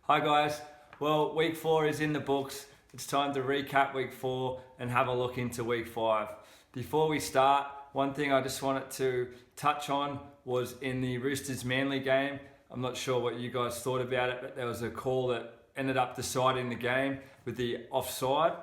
Hi guys. Well, week 4 is in the books. It's time to recap week 4 and have a look into week 5. Before we start, one thing I just wanted to touch on was in the Roosters Manly game. I'm not sure what you guys thought about it, but there was a call that ended up deciding the game with the offside.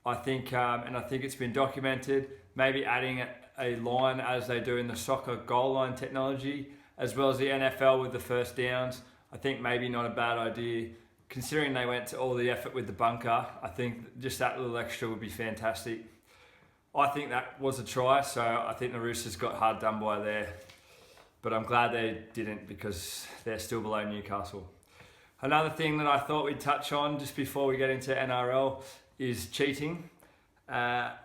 I think it's been documented, maybe adding a line as they do in the soccer goal line technology, as well as the NFL with the first downs. I think maybe not a bad idea. Considering they went to all the effort with the bunker, I think just that little extra would be fantastic. I think that was a try, so I think the Roosters got hard done by there. But I'm glad they didn't because they're still below Newcastle. Another thing that I thought we'd touch on just before we get into NRL is cheating,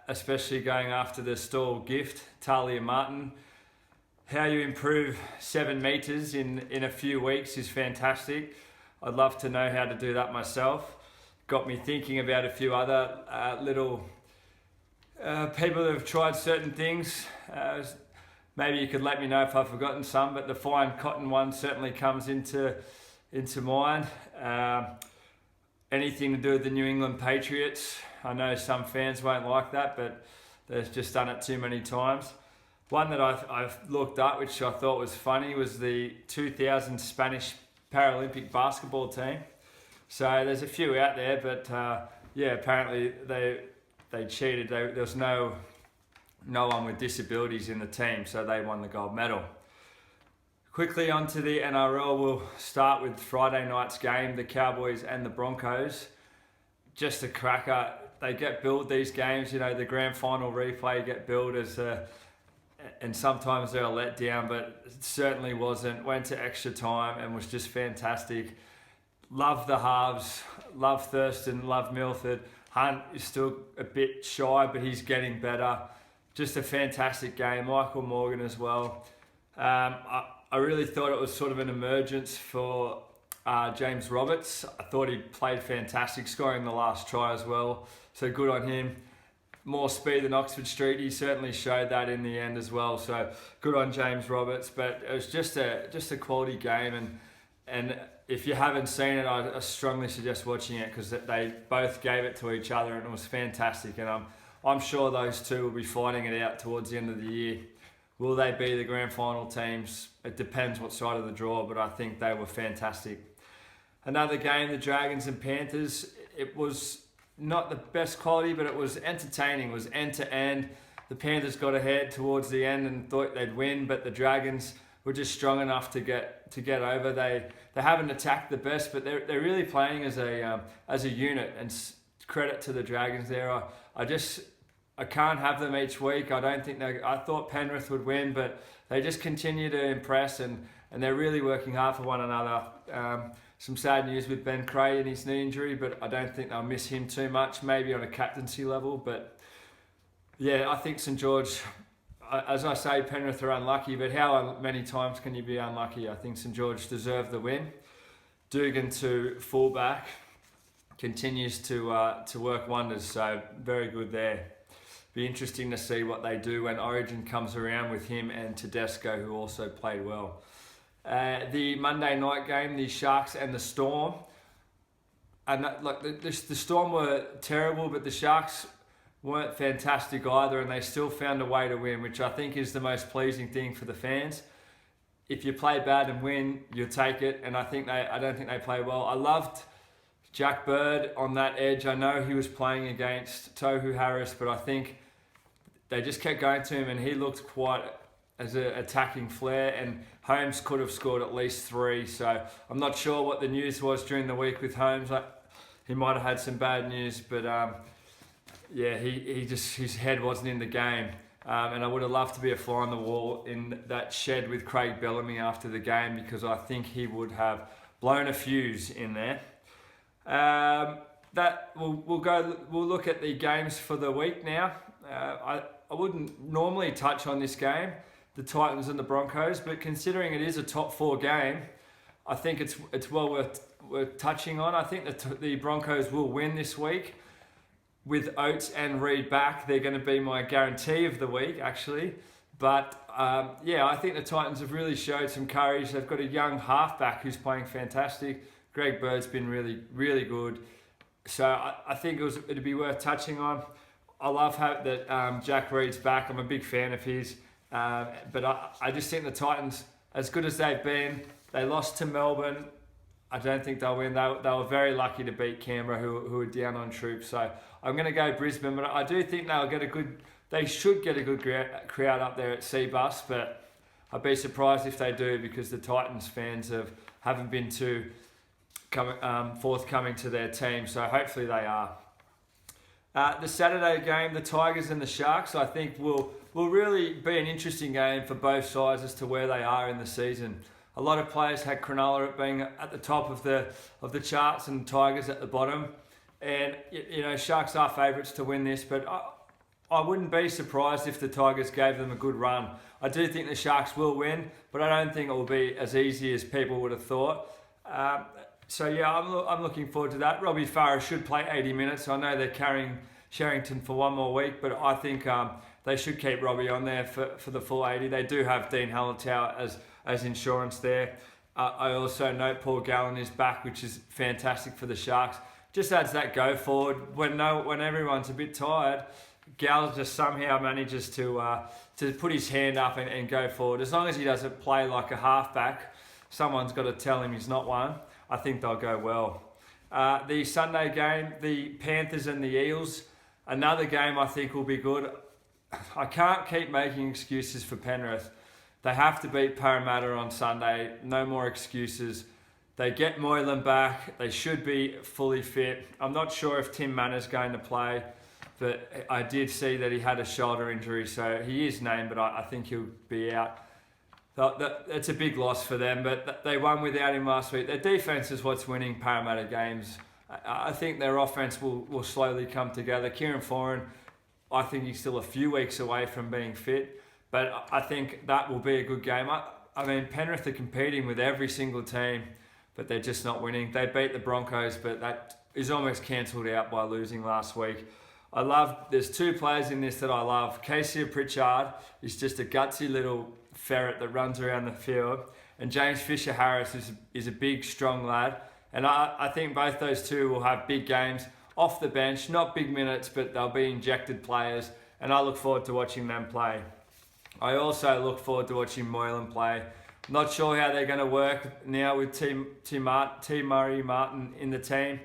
especially going after the stall gift, Talia Martin. How you improve 7 metres in a few weeks is fantastic. I'd love to know how to do that myself. Got me thinking about a few other little people that have tried certain things. Maybe you could let me know if I've forgotten some, but the fine cotton one certainly comes into mind. Anything to do with the New England Patriots. I know some fans won't like that, but they've just done it too many times. One that I've looked up, which I thought was funny, was the 2000 Spanish Paralympic basketball team. So there's a few out there, but apparently they cheated. There was no one with disabilities in the team, so they won the gold medal. Quickly onto the NRL, we'll start with Friday night's game, the Cowboys and the Broncos. Just a cracker. They get billed these games, the grand final replay get billed as and sometimes they're a letdown, but it certainly wasn't. Went to extra time and was just fantastic. Love the halves, love Thurston, love Milford. Hunt is still a bit shy, but he's getting better. Just a fantastic game. Michael Morgan as well. I really thought it was sort of an emergence for James Roberts. I thought he played fantastic, scoring the last try as well. So good on him. More speed than Oxford Street. He certainly showed that in the end as well. So good on James Roberts. But it was just a quality game, and if you haven't seen it, I strongly suggest watching it because they both gave it to each other and it was fantastic. And I'm sure those two will be fighting it out towards the end of the year. Will they be the grand final teams? It depends what side of the draw, but I think they were fantastic. Another game, the Dragons and Panthers. It was not the best quality, but it was entertaining. It was end to end. The Panthers got ahead towards the end and thought they'd win, but the Dragons were just strong enough to get over. They haven't attacked the best, but they're really playing as a unit. And credit to the Dragons there. I can't have them each week. I thought Penrith would win, but they just continue to impress and they're really working hard for one another. Some sad news with Ben Creagh and his knee injury, but I don't think they'll miss him too much, maybe on a captaincy level. But yeah, I think St George, as I say, Penrith are unlucky, but how many times can you be unlucky? I think St George deserved the win. Dugan to fullback continues to work wonders, so very good there. Be interesting to see what they do when Origin comes around with him and Tedesco, who also played well. The Monday night game, the Sharks and the Storm. And the Storm were terrible, but the Sharks weren't fantastic either, and they still found a way to win, which I think is the most pleasing thing for the fans. If you play bad and win, you'll take it, and I don't think they play well. I loved Jack Bird on that edge. I know he was playing against Tohu Harris, but I think they just kept going to him, and he looked quite as an attacking flair, and Holmes could have scored at least 3. So I'm not sure what the news was during the week with Holmes. He might have had some bad news, but his head wasn't in the game. And I would have loved to be a fly on the wall in that shed with Craig Bellamy after the game, because I think he would have blown a fuse in there. We'll look at the games for the week now. I wouldn't normally touch on this game, the Titans and the Broncos, but considering it is a top 4 game, I think it's well worth touching on. I think the Broncos will win this week. With Oates and Reid back, they're going to be my guarantee of the week, actually. But I think the Titans have really showed some courage. They've got a young halfback who's playing fantastic. Greg Bird's been really, really good. So I think it'd be worth touching on. I love that Jack Reed's back. I'm a big fan of his. But I just think the Titans, as good as they've been, they lost to Melbourne. I don't think they'll win. They were very lucky to beat Canberra, who are down on troops. So I'm going to go Brisbane, but I do think they should get a good crowd up there at Cbus, but I'd be surprised if they do, because the Titans fans haven't been too forthcoming to their team. So hopefully they are. The Saturday game, the Tigers and the Sharks, I think will really be an interesting game for both sides as to where they are in the season. A lot of players had Cronulla being at the top of the charts and Tigers at the bottom. And Sharks are favourites to win this, but I wouldn't be surprised if the Tigers gave them a good run. I do think the Sharks will win, but I don't think it will be as easy as people would have thought. I'm looking forward to that. Robbie Farah should play 80 minutes. I know they're carrying Sherrington for one more week, but I think they should keep Robbie on there for the full 80. They do have Dean Hallertau as insurance there. I also note Paul Gallen is back, which is fantastic for the Sharks. Just adds that go forward. When everyone's a bit tired, Gal just somehow manages to put his hand up and go forward. As long as he doesn't play like a halfback, someone's got to tell him he's not one. I think they'll go well. The Sunday game, the Panthers and the Eels, another game I think will be good. I can't keep making excuses for Penrith. They have to beat Parramatta on Sunday. No more excuses. They get Moylan back. They should be fully fit. I'm not sure if Tim Manners going to play, but I did see that he had a shoulder injury, so he is named, but I think he'll be out. It's a big loss for them, but they won without him last week. Their defence is what's winning Parramatta games. I think their offence will slowly come together. Kieran Foran, I think he's still a few weeks away from being fit, but I think that will be a good game. I mean, Penrith are competing with every single team, but they're just not winning. They beat the Broncos, but that is almost cancelled out by losing last week. There's two players in this that I love. Casey Pritchard is just a gutsy little ferret that runs around the field, and James Fisher-Harris is a big, strong lad. And I think both those two will have big games off the bench, not big minutes, but they'll be injected players, and I look forward to watching them play. I also look forward to watching Moylan play. Not sure how they're going to work now with T. Murray Martin in the team.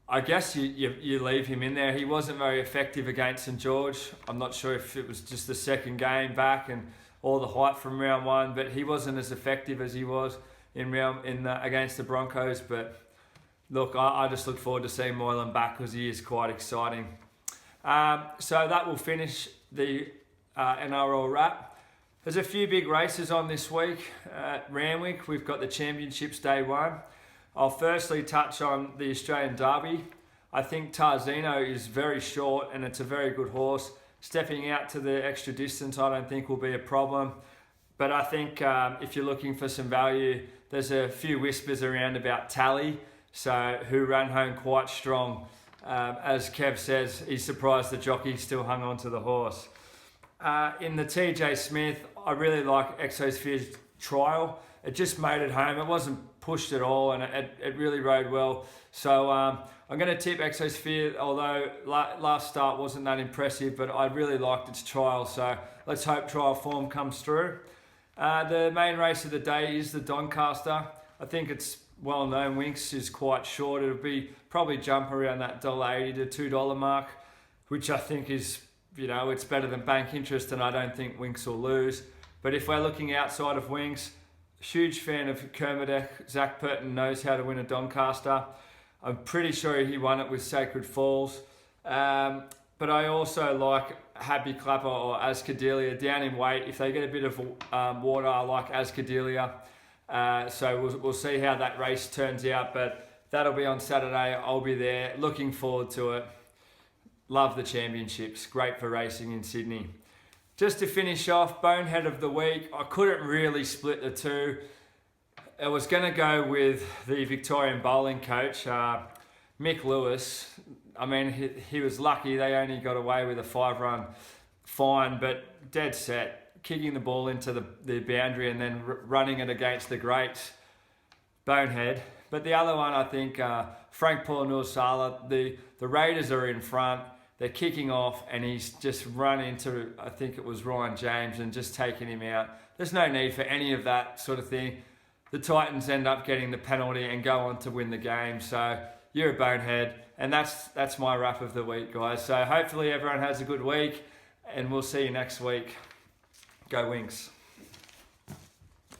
I guess you leave him in there. He wasn't very effective against St George. I'm not sure if it was just the second game back and all the hype from round one, but he wasn't as effective as he was against the Broncos. But look, I just look forward to seeing Moylan back because he is quite exciting. So that will finish the NRL wrap. There's a few big races on this week. At Randwick, we've got the Championships Day 1. I'll firstly touch on the Australian Derby. I think Tarzino is very short and it's a very good horse. Stepping out to the extra distance I don't think will be a problem. But I think if you're looking for some value, there's a few whispers around about Tally, who ran home quite strong. As Kev says, he's surprised the jockey still hung on to the horse. In the TJ Smith, I really like Exosphere's trial. It just made it home. It wasn't pushed at all, and it really rode well. So I'm going to tip Exosphere, although last start wasn't that impressive, but I really liked its trial. So let's hope trial form comes through. The main race of the day is the Doncaster. I think it's well known. Winx is quite short. It'll be probably jump around that $1.80 to $2 mark, which I think is, it's better than bank interest, and I don't think Winx will lose. But if we're looking outside of Winx, huge fan of Kermadec. Zach Burton knows how to win a Doncaster. I'm pretty sure he won it with Sacred Falls. But I also like Happy Clapper or Ascadelia down in weight. If they get a bit of water, I like Ascadelia. So we'll see how that race turns out. But that'll be on Saturday. I'll be there. Looking forward to it. Love the championships. Great for racing in Sydney. Just to finish off, Bonehead of the Week. I couldn't really split the two. I was going to go with the Victorian bowling coach, Mick Lewis. I mean, he was lucky they only got away with a 5-run fine, but dead set, kicking the ball into the boundary and then running it against the greats. Bonehead, But the other one, I think, Frank Polonusala, the Raiders are in front. They're kicking off, and he's just run into, I think it was Ryan James, and just taken him out. There's no need for any of that sort of thing. The Titans end up getting the penalty and go on to win the game. So you're a bonehead. And that's my wrap of the week, guys. So hopefully everyone has a good week, and we'll see you next week. Go Winks.